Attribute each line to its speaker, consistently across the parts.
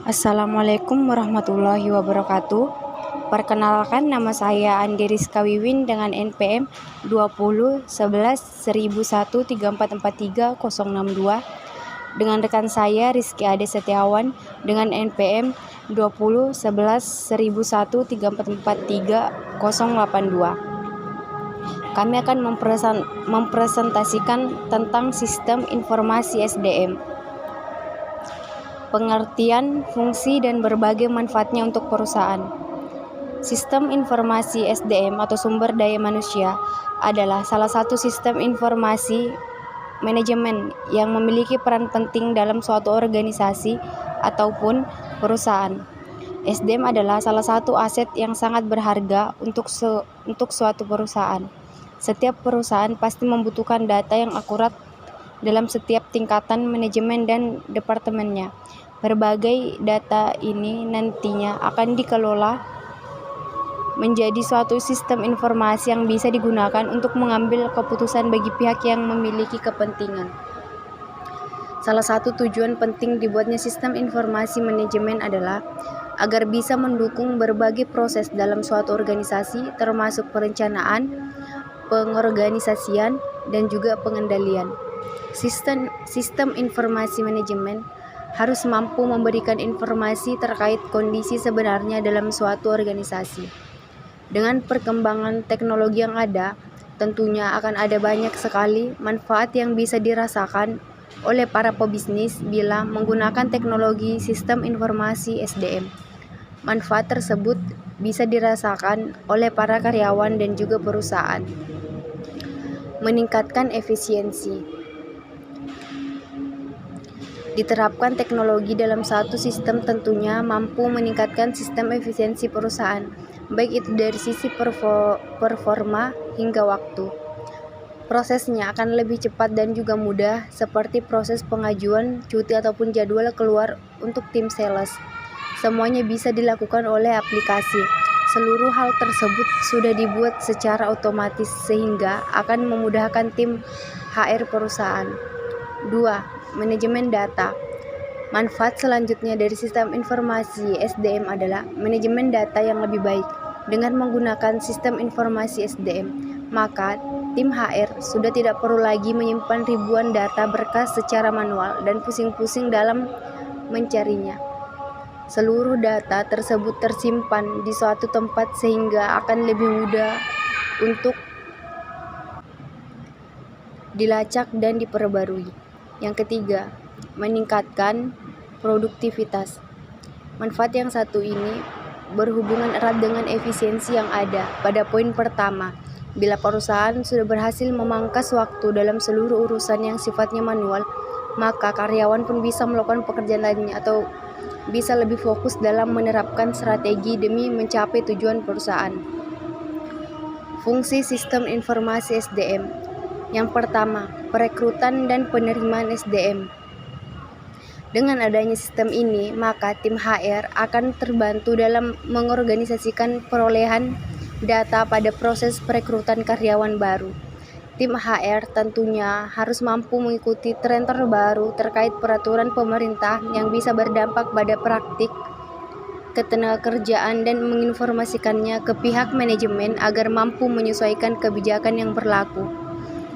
Speaker 1: Assalamualaikum warahmatullahi wabarakatuh. Perkenalkan, nama saya Andi Rizka Wiwin dengan NPM 20 11 1001 3443 062 dengan rekan saya Rizky Ade Setiawan dengan NPM 20 11 1001 3443 082. Kami akan mempresentasikan tentang sistem informasi SDM, pengertian, fungsi, dan berbagai manfaatnya untuk perusahaan. Sistem informasi SDM atau sumber daya manusia adalah salah satu sistem informasi manajemen yang memiliki peran penting dalam suatu organisasi ataupun perusahaan. SDM adalah salah satu aset yang sangat berharga untuk suatu perusahaan. Setiap perusahaan pasti membutuhkan data yang akurat dalam setiap tingkatan manajemen dan departemennya. Berbagai data ini nantinya akan dikelola menjadi suatu sistem informasi yang bisa digunakan untuk mengambil keputusan bagi pihak yang memiliki kepentingan. Salah satu tujuan penting dibuatnya sistem informasi manajemen adalah agar bisa mendukung berbagai proses dalam suatu organisasi, termasuk perencanaan, pengorganisasian, dan juga pengendalian. Sistem informasi manajemen harus mampu memberikan informasi terkait kondisi sebenarnya dalam suatu organisasi. Dengan perkembangan teknologi yang ada, tentunya akan ada banyak sekali manfaat yang bisa dirasakan oleh para pebisnis bila menggunakan teknologi sistem informasi SDM. Manfaat tersebut bisa dirasakan oleh para karyawan dan juga perusahaan. Meningkatkan efisiensi. Diterapkan teknologi dalam satu sistem tentunya mampu meningkatkan sistem efisiensi perusahaan, baik itu dari sisi performa hingga waktu. Prosesnya akan lebih cepat dan juga mudah, seperti proses pengajuan cuti ataupun jadwal keluar untuk tim sales. Semuanya bisa dilakukan oleh aplikasi. Seluruh hal tersebut sudah dibuat secara otomatis sehingga akan memudahkan tim HR perusahaan. 2. Manajemen data. Manfaat selanjutnya dari sistem informasi SDM adalah manajemen data yang lebih baik. Dengan menggunakan sistem informasi SDM, maka tim HR sudah tidak perlu lagi menyimpan ribuan data berkas secara manual dan pusing-pusing dalam mencarinya. Seluruh data tersebut tersimpan di suatu tempat sehingga akan lebih mudah untuk dilacak dan diperbarui. Yang ketiga, meningkatkan produktivitas. Manfaat yang satu ini berhubungan erat dengan efisiensi yang ada. Pada poin pertama, bila perusahaan sudah berhasil memangkas waktu dalam seluruh urusan yang sifatnya manual, maka karyawan pun bisa melakukan pekerjaan lainnya atau bisa lebih fokus dalam menerapkan strategi demi mencapai tujuan perusahaan. Fungsi sistem informasi SDM. Yang pertama, perekrutan dan penerimaan SDM. Dengan adanya sistem ini, maka tim HR akan terbantu dalam mengorganisasikan perolehan data pada proses perekrutan karyawan baru. Tim HR tentunya harus mampu mengikuti tren terbaru terkait peraturan pemerintah yang bisa berdampak pada praktik ketenagakerjaan dan menginformasikannya ke pihak manajemen agar mampu menyesuaikan kebijakan yang berlaku.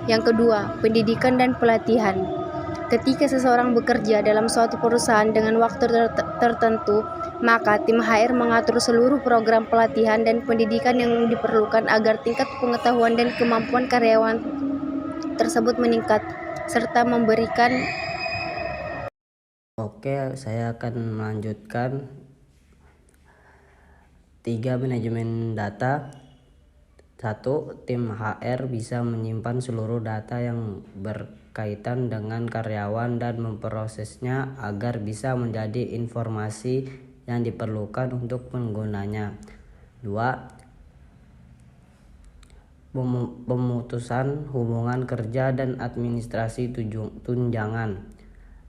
Speaker 1: Yang kedua, pendidikan dan pelatihan. Ketika seseorang bekerja dalam suatu perusahaan dengan waktu tertentu, maka tim HR mengatur seluruh program pelatihan dan pendidikan yang diperlukan agar tingkat pengetahuan dan kemampuan karyawan tersebut meningkat, serta memberikan.
Speaker 2: Oke, saya akan melanjutkan 3. Manajemen data. 1. Tim HR bisa menyimpan seluruh data yang berkaitan dengan karyawan dan memprosesnya agar bisa menjadi informasi yang diperlukan untuk penggunanya. 2. Pemutusan hubungan kerja dan administrasi tunjangan.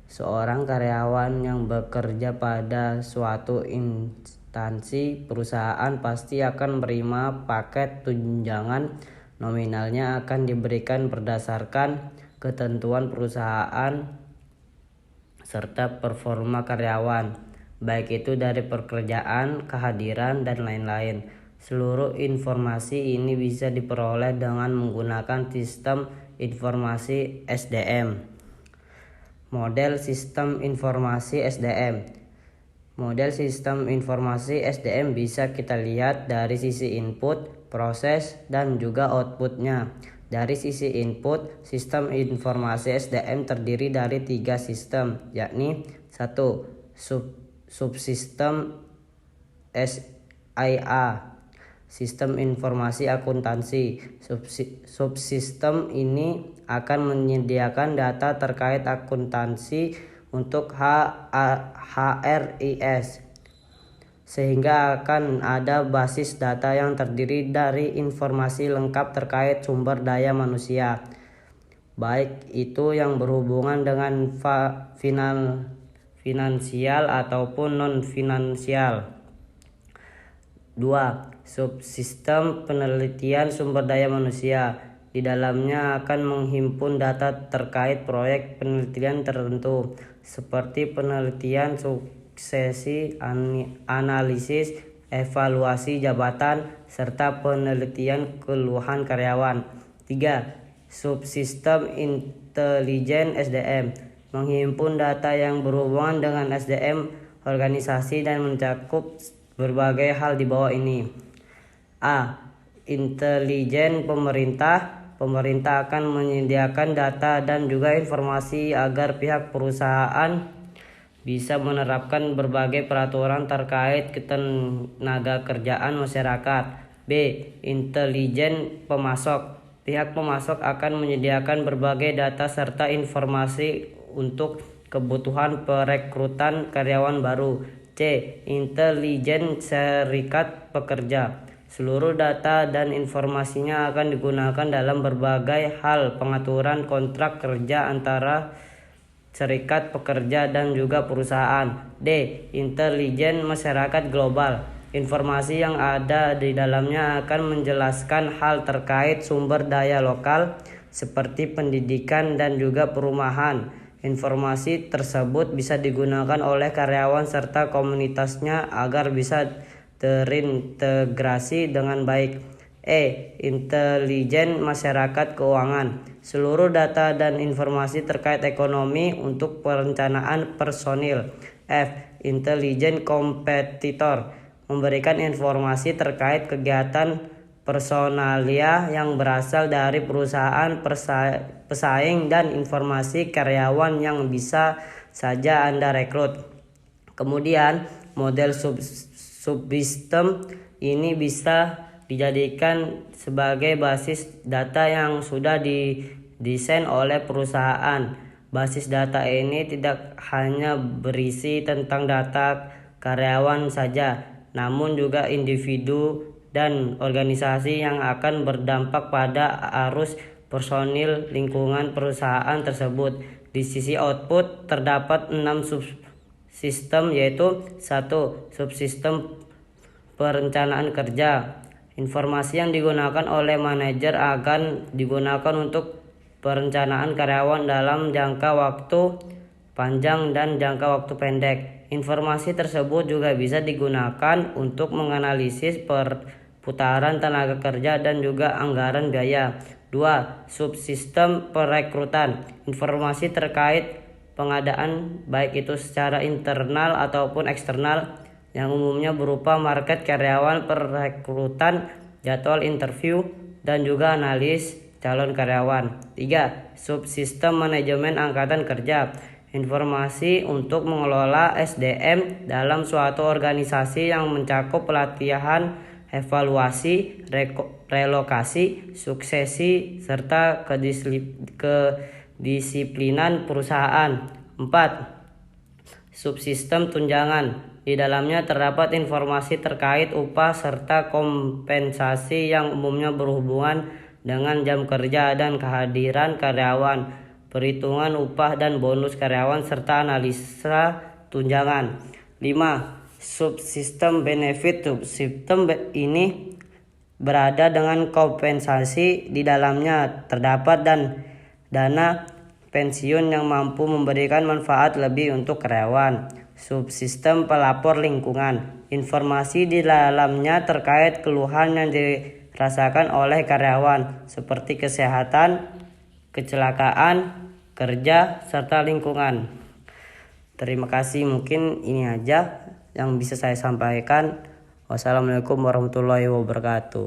Speaker 2: Seorang karyawan yang bekerja pada suatu instansi perusahaan pasti akan menerima paket tunjangan. Nominalnya akan diberikan berdasarkan ketentuan perusahaan serta performa karyawan. baik itu dari pekerjaan, kehadiran, dan lain-lain. Seluruh informasi ini bisa diperoleh dengan menggunakan sistem informasi SDM. Model sistem informasi SDM. Model sistem informasi SDM bisa kita lihat dari sisi input, proses, dan juga outputnya. Dari sisi input, sistem informasi SDM terdiri dari 3 sistem, yakni 1. Subsistem SIA, sistem informasi akuntansi. Subsistem ini akan menyediakan data terkait akuntansi untuk HRIS, sehingga akan ada basis data yang terdiri dari informasi lengkap terkait sumber daya manusia, baik itu yang berhubungan dengan finansial ataupun non-finansial. 2. Subsistem penelitian sumber daya manusia. Di dalamnya akan menghimpun data terkait proyek penelitian tertentu, seperti penelitian suksesi, analisis, evaluasi jabatan, serta penelitian keluhan karyawan. 3. Subsistem intelijen SDM, menghimpun data yang berhubungan dengan SDM organisasi dan mencakup berbagai hal di bawah ini. A. Intelijen pemerintah. Pemerintah akan menyediakan data dan juga informasi agar pihak perusahaan bisa menerapkan berbagai peraturan terkait ketenaga kerjaan masyarakat. B. Intelijen pemasok. Pihak pemasok akan menyediakan berbagai data serta informasi untuk kebutuhan perekrutan karyawan baru. C. Intelijen serikat pekerja. Seluruh data dan informasinya akan digunakan dalam berbagai hal pengaturan kontrak kerja antara serikat pekerja dan juga perusahaan. D. Intelijen masyarakat global. Informasi yang ada di dalamnya akan menjelaskan hal terkait sumber daya lokal seperti pendidikan dan juga perumahan. Informasi tersebut bisa digunakan oleh karyawan serta komunitasnya agar bisa terintegrasi dengan baik. E. Intelijen masyarakat keuangan. Seluruh data dan informasi terkait ekonomi untuk perencanaan personil. F. Intelijen kompetitor, memberikan informasi terkait kegiatan personalia yang berasal dari perusahaan pesaing dan informasi karyawan yang bisa saja Anda rekrut. Kemudian model subsistem ini bisa dijadikan sebagai basis data yang sudah didesain oleh perusahaan. Basis data ini tidak hanya berisi tentang data karyawan saja, namun juga individu dan organisasi yang akan berdampak pada arus personil lingkungan perusahaan tersebut. Di sisi output terdapat 6 subsistem, yaitu 1. Subsistem perencanaan kerja. Informasi yang digunakan oleh manajer akan digunakan untuk perencanaan karyawan dalam jangka waktu panjang dan jangka waktu pendek. Informasi tersebut juga bisa digunakan untuk menganalisis perputaran tenaga kerja dan juga anggaran biaya. 2. Subsistem perekrutan. Informasi terkait pengadaan baik itu secara internal ataupun eksternal, yang umumnya berupa market karyawan, perekrutan, jadwal interview, dan juga analis calon karyawan. 3. Subsistem manajemen angkatan kerja. Informasi untuk mengelola SDM dalam suatu organisasi yang mencakup pelatihan, evaluasi, relokasi, suksesi, serta kedisiplinan perusahaan. 4. Subsistem tunjangan. Di dalamnya terdapat informasi terkait upah serta kompensasi yang umumnya berhubungan dengan jam kerja dan kehadiran karyawan, perhitungan upah dan bonus karyawan, serta analisa tunjangan. 5. Subsistem benefit. Subsistem ini berada dengan kompensasi. Di dalamnya terdapat dana pensiun yang mampu memberikan manfaat lebih untuk karyawan. subsistem pelapor lingkungan. Informasi di dalamnya terkait keluhan yang dirasakan oleh karyawan seperti kesehatan, kecelakaan kerja, serta lingkungan. Terima kasih, mungkin ini aja yang bisa saya sampaikan. Wassalamualaikum warahmatullahi wabarakatuh.